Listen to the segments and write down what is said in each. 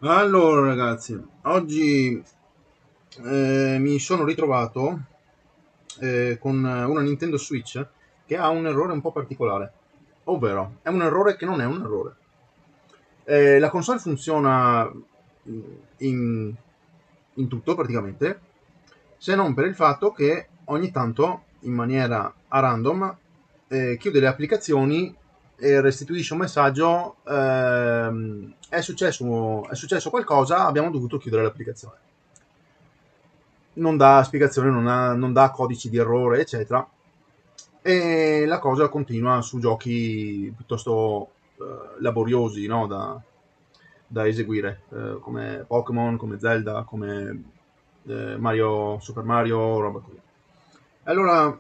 Allora ragazzi, oggi mi sono ritrovato con una Nintendo Switch che ha un errore un po' particolare, ovvero è un errore che non è un errore. La console funziona in, in tutto praticamente, se non per il fatto che ogni tanto, in maniera a random, chiude le applicazioni e restituisce un messaggio: è successo qualcosa, abbiamo dovuto chiudere l'applicazione. Non dà spiegazioni, non dà codici di errore, eccetera. E la cosa continua su giochi piuttosto laboriosi, no? Da eseguire, come Pokémon, come Zelda, come Super Mario, roba così. Allora,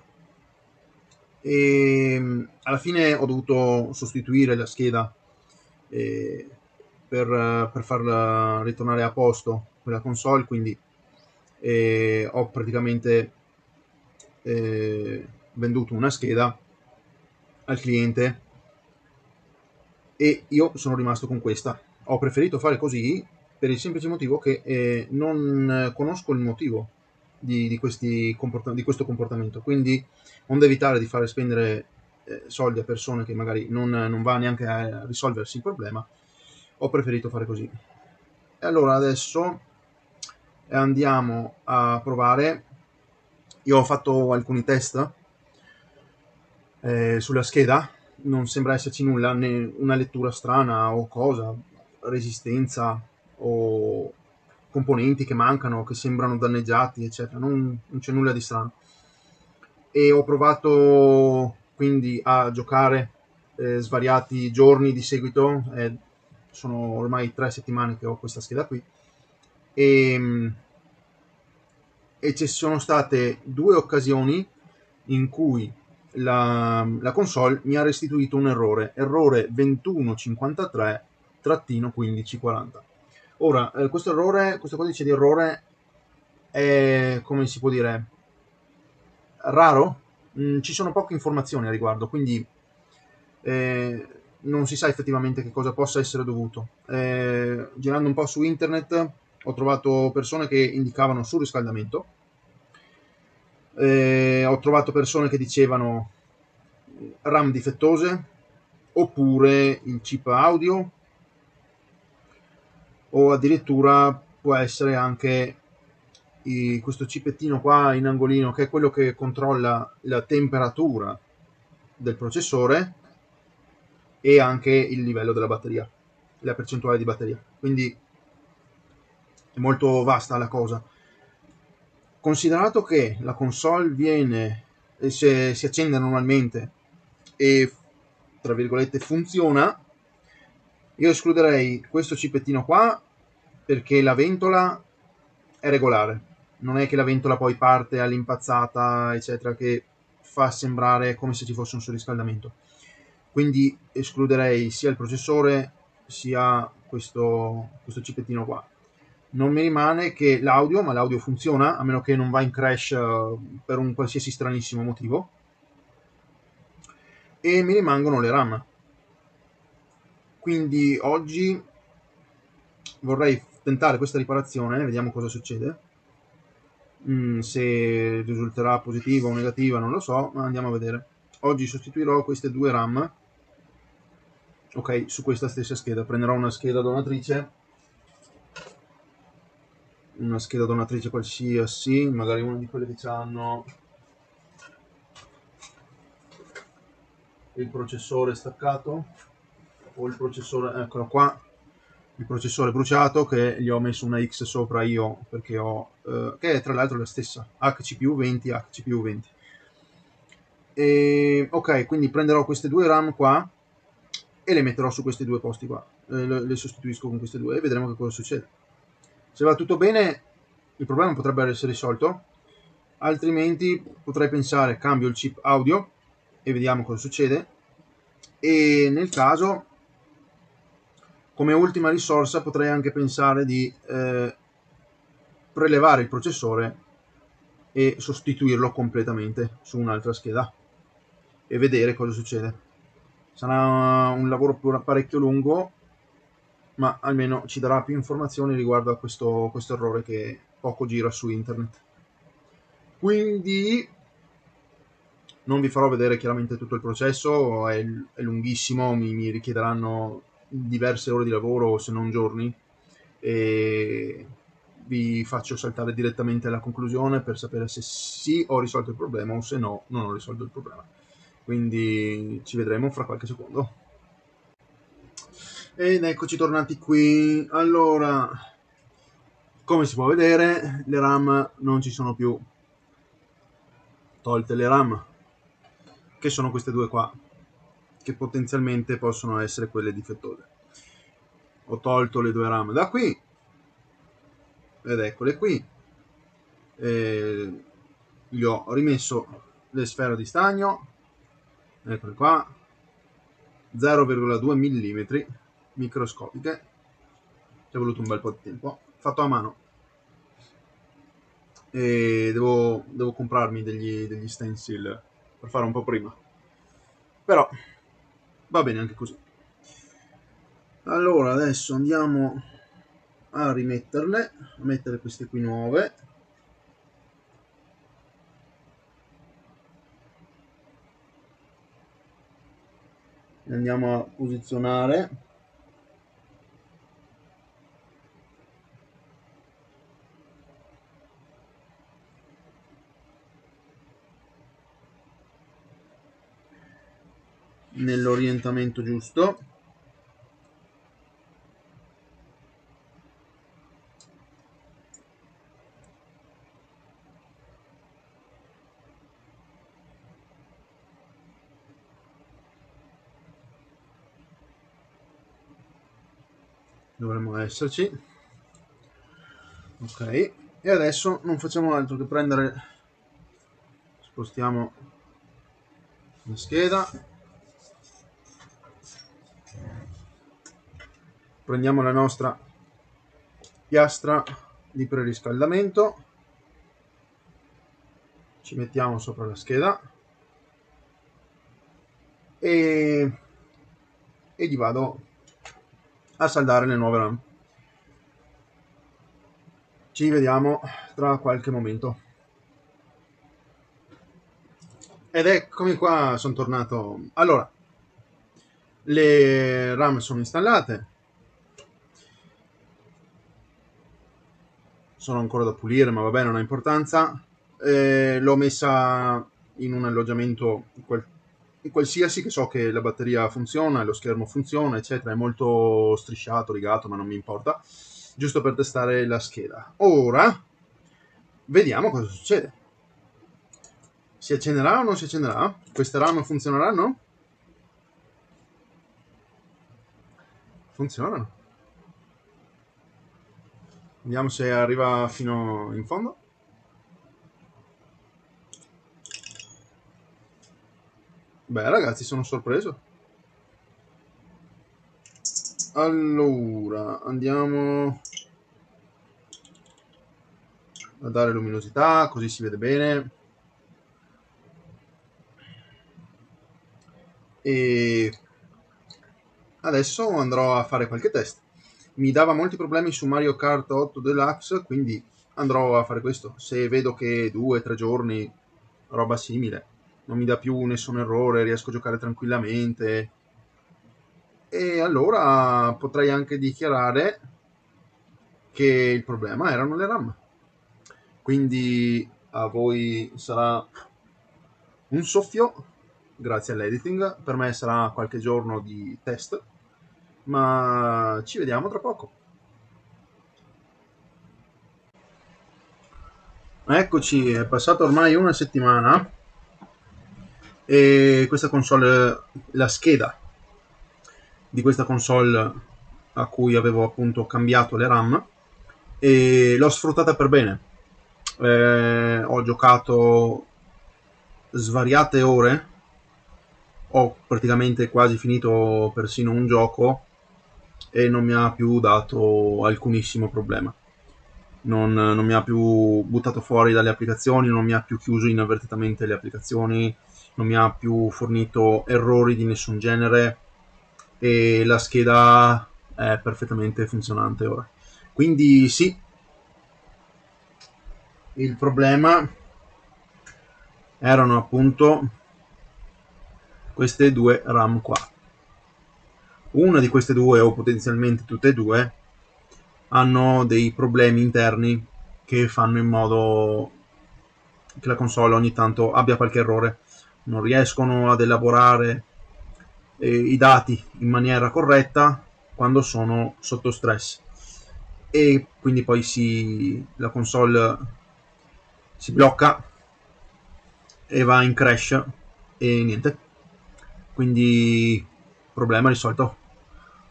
alla fine ho dovuto sostituire la scheda eh, per farla ritornare a posto quella console, quindi ho praticamente venduto una scheda al cliente e io sono rimasto con questa. Ho preferito fare così per il semplice motivo che non conosco il motivo di questo comportamento, quindi onde evitare di fare spendere soldi a persone che magari non va neanche a risolversi il problema, ho preferito fare così. E allora adesso andiamo a provare. Io ho fatto alcuni test sulla scheda, non sembra esserci nulla, né una lettura strana o cosa, resistenza o componenti che mancano, che sembrano danneggiati, eccetera. Non c'è nulla di strano. E ho provato quindi a giocare svariati giorni di seguito, sono ormai 3 settimane che ho questa scheda qui, e, e ci sono state due occasioni in cui la console mi ha restituito un errore 2153-1540. Ora, questo codice di errore è, come si può dire, raro. Ci sono poche informazioni a riguardo, quindi eh, non si sa effettivamente che cosa possa essere dovuto. Girando un po' su internet ho trovato persone che indicavano surriscaldamento. Ho trovato persone che dicevano RAM difettose, oppure il chip audio, o addirittura può essere anche questo cipettino qua in angolino, che è quello che controlla la temperatura del processore e anche il livello della batteria, la percentuale di batteria. Quindi è molto vasta la cosa. Considerato che la console se si accende normalmente e tra virgolette funziona, io escluderei questo cipettino qua perché la ventola è regolare. Non è che la ventola poi parte all'impazzata, eccetera, che fa sembrare come se ci fosse un surriscaldamento. Quindi escluderei sia il processore sia questo cipettino qua. Non mi rimane che l'audio, ma l'audio funziona, a meno che non va in crash per un qualsiasi stranissimo motivo. E mi rimangono le RAM. Quindi oggi vorrei tentare questa riparazione, vediamo cosa succede. Se risulterà positiva o negativa non lo so, ma andiamo a vedere. Oggi sostituirò queste due RAM, ok, su questa stessa scheda. Prenderò una scheda donatrice qualsiasi, magari una di quelle che hanno il processore staccato, o il processore, eccolo qua, il processore bruciato, che gli ho messo una X sopra io perché che è tra l'altro la stessa, HCPU 20, HCPU 20. Ok, quindi prenderò queste due RAM qua e le metterò su questi due posti qua, le sostituisco con queste due e vedremo che cosa succede. Se va tutto bene il problema potrebbe essere risolto, altrimenti potrei pensare cambio il chip audio e vediamo cosa succede, e nel caso, come ultima risorsa, potrei anche pensare di prelevare il processore e sostituirlo completamente su un'altra scheda e vedere cosa succede. Sarà un lavoro parecchio lungo, ma almeno ci darà più informazioni riguardo a questo errore che poco gira su internet. Quindi non vi farò vedere chiaramente tutto il processo, è lunghissimo, mi richiederanno diverse ore di lavoro, se non giorni, e vi faccio saltare direttamente alla conclusione per sapere se sì ho risolto il problema o se no non ho risolto il problema. Quindi ci vedremo fra qualche secondo. Ed eccoci tornati qui. Allora, come si può vedere, le RAM non ci sono più. Tolte le RAM, che sono queste due qua, che potenzialmente possono essere quelle difettose. Ho tolto le due RAM da qui, ed eccole qui. Gli ho rimesso le sfere di stagno, eccole qua, 0,2 mm microscopiche. Ci è voluto un bel po' di tempo, fatto a mano, e devo comprarmi degli stencil per fare un po' prima, però va bene anche così. Allora adesso andiamo a rimetterle, a mettere queste qui nuove. Le andiamo a posizionare. Nell'orientamento giusto. Dovremmo esserci. Ok, e adesso non facciamo altro che prendere, spostiamo la scheda, prendiamo la nostra piastra di preriscaldamento, ci mettiamo sopra la scheda e gli vado a saldare le nuove RAM. Ci vediamo tra qualche momento. Ed eccomi qua, sono tornato. Allora, le RAM sono installate, sono ancora da pulire, ma vabbè, non ha importanza. L'ho messa in un alloggiamento qualsiasi, che so che la batteria funziona, lo schermo funziona, eccetera. È molto strisciato, rigato, ma non mi importa, giusto per testare la scheda. Ora vediamo cosa succede. Si accenderà o non si accenderà? Queste RAM funzioneranno? Funzionano. Vediamo se arriva fino in fondo. Beh ragazzi, sono sorpreso. Allora, andiamo a dare luminosità, così si vede bene. E adesso andrò a fare qualche test. Mi dava molti problemi su Mario Kart 8 Deluxe, quindi andrò a fare questo. Se vedo che 2-3 giorni, roba simile, non mi dà più nessun errore, riesco a giocare tranquillamente, e allora potrei anche dichiarare che il problema erano le RAM. Quindi a voi sarà un soffio, grazie all'editing. Per me sarà qualche giorno di test, ma ci vediamo tra poco. Eccoci, è passata ormai una settimana e questa console, la scheda di questa console a cui avevo appunto cambiato le RAM, e l'ho sfruttata per bene. Ho giocato svariate ore, ho praticamente quasi finito persino un gioco e non mi ha più dato alcunissimo problema. Non mi ha più buttato fuori dalle applicazioni, non mi ha più chiuso inavvertitamente le applicazioni, non mi ha più fornito errori di nessun genere, e la scheda è perfettamente funzionante ora. Quindi sì, il problema erano appunto queste due RAM qua. Una di queste due, o potenzialmente tutte e due, hanno dei problemi interni che fanno in modo che la console ogni tanto abbia qualche errore. Non riescono ad elaborare i dati in maniera corretta quando sono sotto stress, e quindi poi la console si blocca e va in crash e niente. Quindi problema risolto.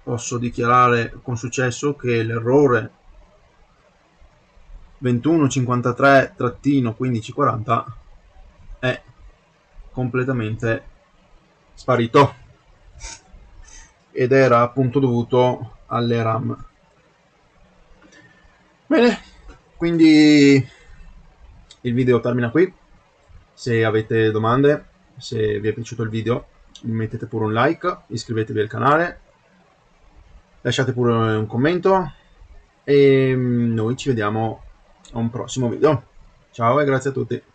Posso dichiarare con successo che l'errore 2153-1540 è completamente sparito, ed era appunto dovuto alle RAM. Bene, quindi il video termina qui. Se avete domande, se vi è piaciuto il video, mettete pure un like, iscrivetevi al canale, lasciate pure un commento e noi ci vediamo a un prossimo video. Ciao e grazie a tutti.